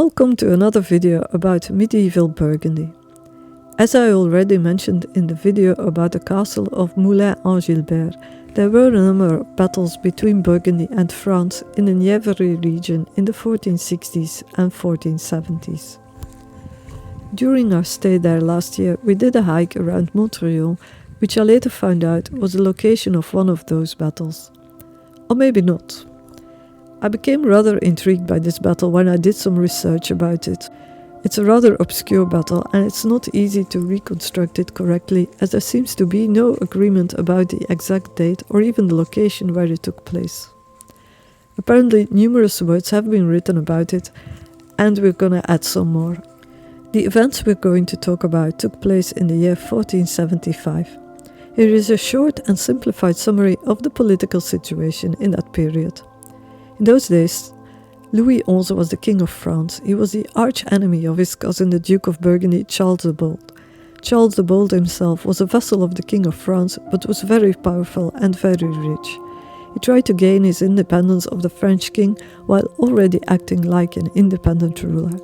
Welcome to another video about medieval Burgundy. As I already mentioned in the video about the castle of Moulins-en-Gilbert, there were a number of battles between Burgundy and France in the Nièvre region in the 1460s and 1470s. During our stay there last year, we did a hike around Montreuillon, which I later found out was the location of one of those battles. Or maybe not. I became rather intrigued by this battle when I did some research about it. It's a rather obscure battle and it's not easy to reconstruct it correctly, as there seems to be no agreement about the exact date or even the location where it took place. Apparently numerous words have been written about it, and we're gonna add some more. The events we're going to talk about took place in the year 1475. Here is a short and simplified summary of the political situation in that period. In those days, Louis XI was the King of France. He was the arch-enemy of his cousin, the Duke of Burgundy, Charles the Bold. Charles the Bold himself was a vassal of the King of France, but was very powerful and very rich. He tried to gain his independence of the French king while already acting like an independent ruler.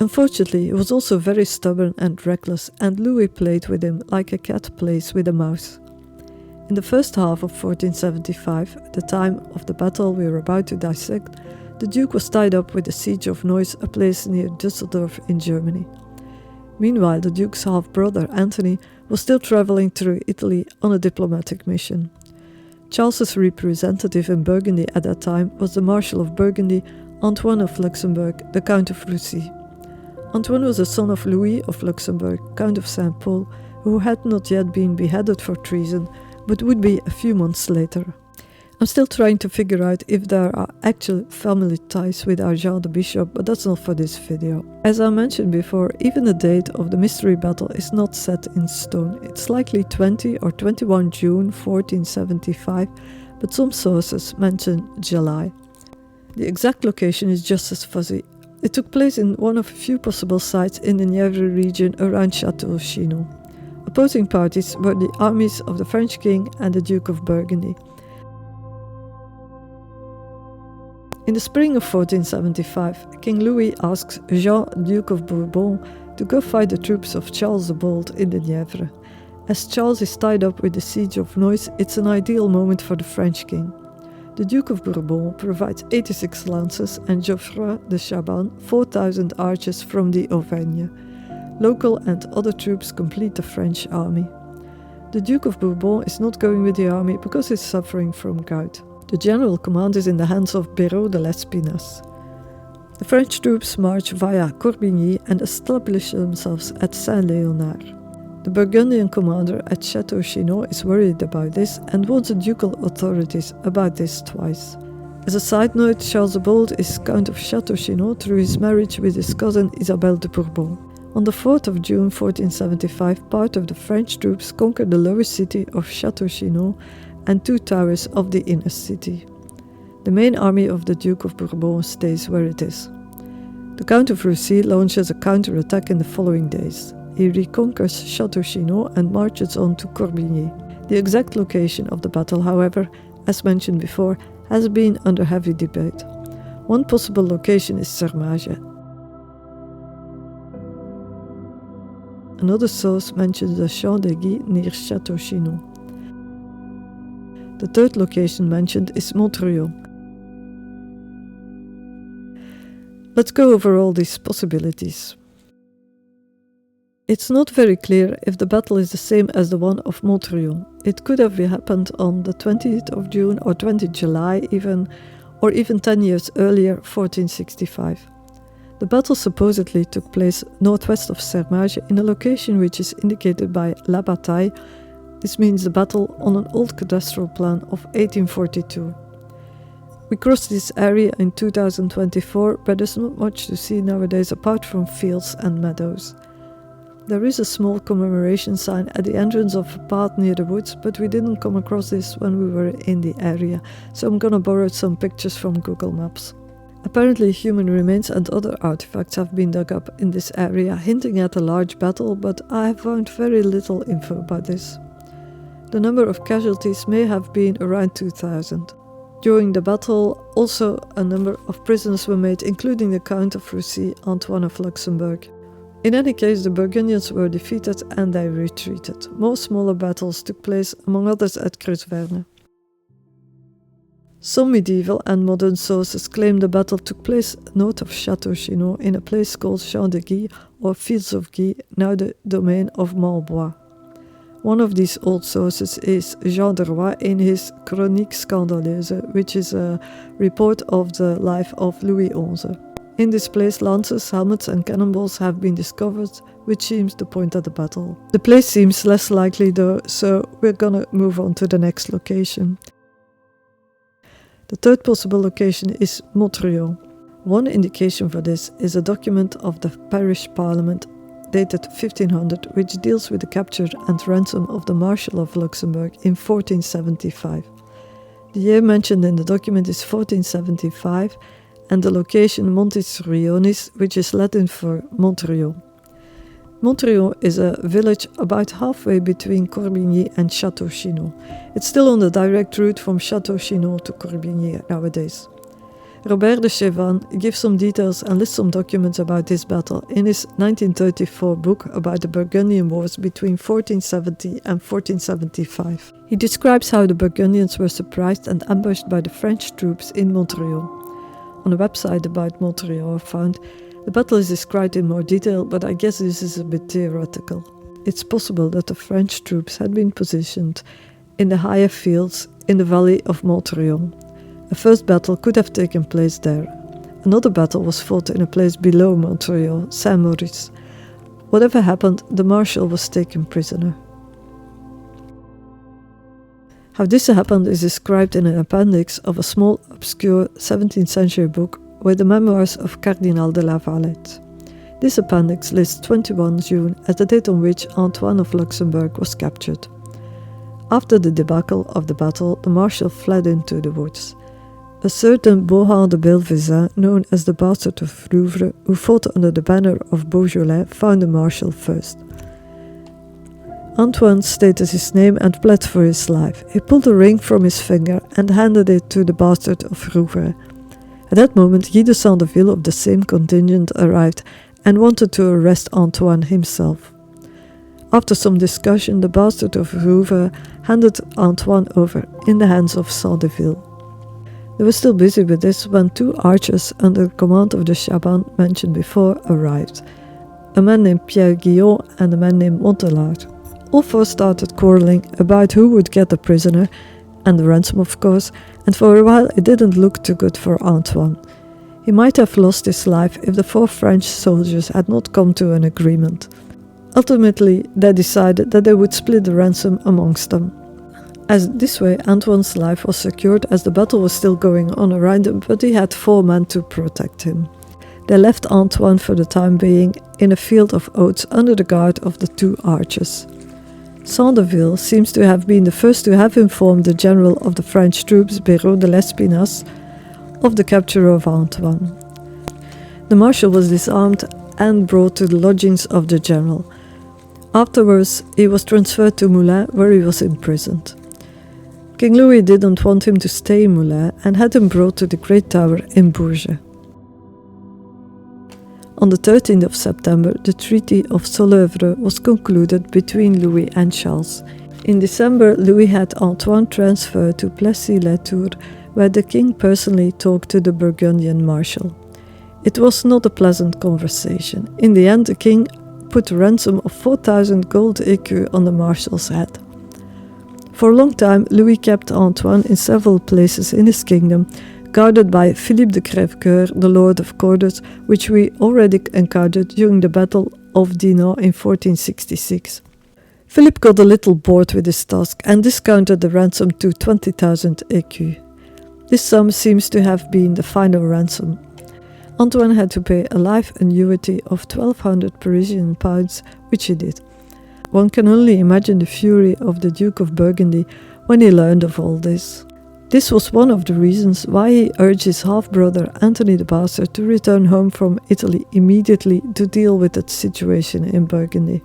Unfortunately, he was also very stubborn and reckless, and Louis played with him like a cat plays with a mouse. In the first half of 1475, at the time of the battle we are about to dissect, the Duke was tied up with the siege of Neuss, a place near Düsseldorf in Germany. Meanwhile, the Duke's half-brother Anthony was still travelling through Italy on a diplomatic mission. Charles's representative in Burgundy at that time was the Marshal of Burgundy, Antoine of Luxembourg, the Count of Russie. Antoine was the son of Louis of Luxembourg, Count of St. Paul, who had not yet been beheaded for treason, but would be a few months later. I'm still trying to figure out if there are actual family ties with Arjan the Bishop, but that's not for this video. As I mentioned before, even the date of the mystery battle is not set in stone. It's likely 20 or 21 June 1475, but some sources mention July. The exact location is just as fuzzy. It took place in one of a few possible sites in the Nièvre region around Château-Chinon. Opposing parties were the armies of the French king and the Duke of Burgundy. In the spring of 1475, King Louis asks Jean, Duke of Bourbon, to go fight the troops of Charles the Bold in the Nièvre. As Charles is tied up with the siege of Neuss, it's an ideal moment for the French king. The Duke of Bourbon provides 86 lances and Geoffroy de Chabannes 4,000 archers from the Auvergne. Local and other troops complete the French army. The Duke of Bourbon is not going with the army because he's suffering from gout. The general command is in the hands of Béraud de Lespinasse. The French troops march via Corbigny and establish themselves at Saint-Léonard. The Burgundian commander at Château-Chinon is worried about this and warns the ducal authorities about this twice. As a side note, Charles the Bold is Count of Château-Chinon through his marriage with his cousin Isabelle de Bourbon. On the 4th of June 1475, part of the French troops conquered the lower city of Château-Chinon and two towers of the inner city. The main army of the Duke of Bourbon stays where it is. The Count of Russie launches a counter-attack in the following days. He reconquers Château-Chinon and marches on to Corbigny. The exact location of the battle, however, as mentioned before, has been under heavy debate. One possible location is Sermage. Another source mentions the Champ de Guy near Château-Chinon. The third location mentioned is Montreuillon. Let's go over all these possibilities. It's not very clear if the battle is the same as the one of Montreuillon. It could have happened on the 20th of June or 20th July even, or even 10 years earlier, 1465. The battle supposedly took place northwest of Sermage in a location which is indicated by La Bataille. This means the battle on an old cadastral plan of 1842. We crossed this area in 2024, but there's not much to see nowadays apart from fields and meadows. There is a small commemoration sign at the entrance of a path near the woods, but we didn't come across this when we were in the area, so I'm gonna borrow some pictures from Google Maps. Apparently human remains and other artifacts have been dug up in this area, hinting at a large battle, but I have found very little info about this. The number of casualties may have been around 2,000. During the battle, also a number of prisoners were made, including the Count of Russie, Antoine of Luxembourg. In any case, the Burgundians were defeated and they retreated. More smaller battles took place, among others at Creusverne. Some medieval and modern sources claim the battle took place north of Château-Chinon in a place called Champs de Guy or Fields of Guy, now the domain of Montbois. One of these old sources is Jean de Roy in his Chronique Scandaleuse, which is a report of the life of Louis XI. In this place, lances, helmets and cannonballs have been discovered, which seems to point at the battle. The place seems less likely though, so we're gonna move on to the next location. The third possible location is Montreuillon. One indication for this is a document of the parish parliament dated 1500, which deals with the capture and ransom of the Marshal of Luxembourg in 1475. The year mentioned in the document is 1475, and the location Montreuillon, which is Latin for Montreuillon. Montreuillon is a village about halfway between Corbigny and Château-Chinon. It's still on the direct route from Château-Chinon to Corbigny nowadays. Robert de Chevannes gives some details and lists some documents about this battle in his 1934 book about the Burgundian Wars between 1470 and 1475. He describes how the Burgundians were surprised and ambushed by the French troops in Montreuillon. On a website about Montreuillon I found, the battle is described in more detail, but I guess this is a bit theoretical. It's possible that the French troops had been positioned in the higher fields in the valley of Montreuillon. A first battle could have taken place there. Another battle was fought in a place below Montreuillon, Saint-Maurice. Whatever happened, the marshal was taken prisoner. How this happened is described in an appendix of a small, obscure 17th century book with the memoirs of Cardinal de la Valette. This appendix lists 21 June as the date on which Antoine of Luxembourg was captured. After the debacle of the battle, the marshal fled into the woods. A certain Bohan de Belvezin, known as the bastard of Rouvre, who fought under the banner of Beaujolais, found the marshal first. Antoine stated his name and pled for his life. He pulled a ring from his finger and handed it to the bastard of Rouvre. At that moment, Guy de Sandeville of the same contingent arrived and wanted to arrest Antoine himself. After some discussion, the bastard of Rouvre handed Antoine over in the hands of Sandeville. They were still busy with this when two archers under the command of the Chaban mentioned before arrived, a man named Pierre Guillon and a man named Montelard. All four started quarreling about who would get the prisoner, and the ransom of course, and for a while it didn't look too good for Antoine. He might have lost his life if the four French soldiers had not come to an agreement. Ultimately, they decided that they would split the ransom amongst them. As this way, Antoine's life was secured as the battle was still going on around him, but he had 4 men to protect him. They left Antoine for the time being in a field of oats under the guard of the 2 archers. Sandeville seems to have been the first to have informed the general of the French troops, Béraud de Lespinasse, of the capture of Antoine. The marshal was disarmed and brought to the lodgings of the general. Afterwards, he was transferred to Moulins, where he was imprisoned. King Louis didn't want him to stay in Moulins and had him brought to the Great Tower in Bourges. On the 13th of September, the Treaty of Solèvre was concluded between Louis and Charles. In December, Louis had Antoine transferred to Plessis-les-Tours, where the king personally talked to the Burgundian marshal. It was not a pleasant conversation. In the end, the king put a ransom of 4,000 gold écus on the marshal's head. For a long time, Louis kept Antoine in several places in his kingdom, guarded by Philippe de Crèvecoeur, the Lord of Corders, which we already encountered during the Battle of Dinant in 1466. Philippe got a little bored with his task and discounted the ransom to 20,000 écus. This sum seems to have been the final ransom. Antoine had to pay a life annuity of 1,200 Parisian pounds, which he did. One can only imagine the fury of the Duke of Burgundy when he learned of all this. This was one of the reasons why he urged his half-brother Anthony the Bastard to return home from Italy immediately to deal with the situation in Burgundy.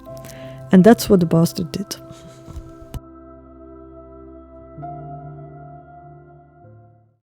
And that's what the bastard did.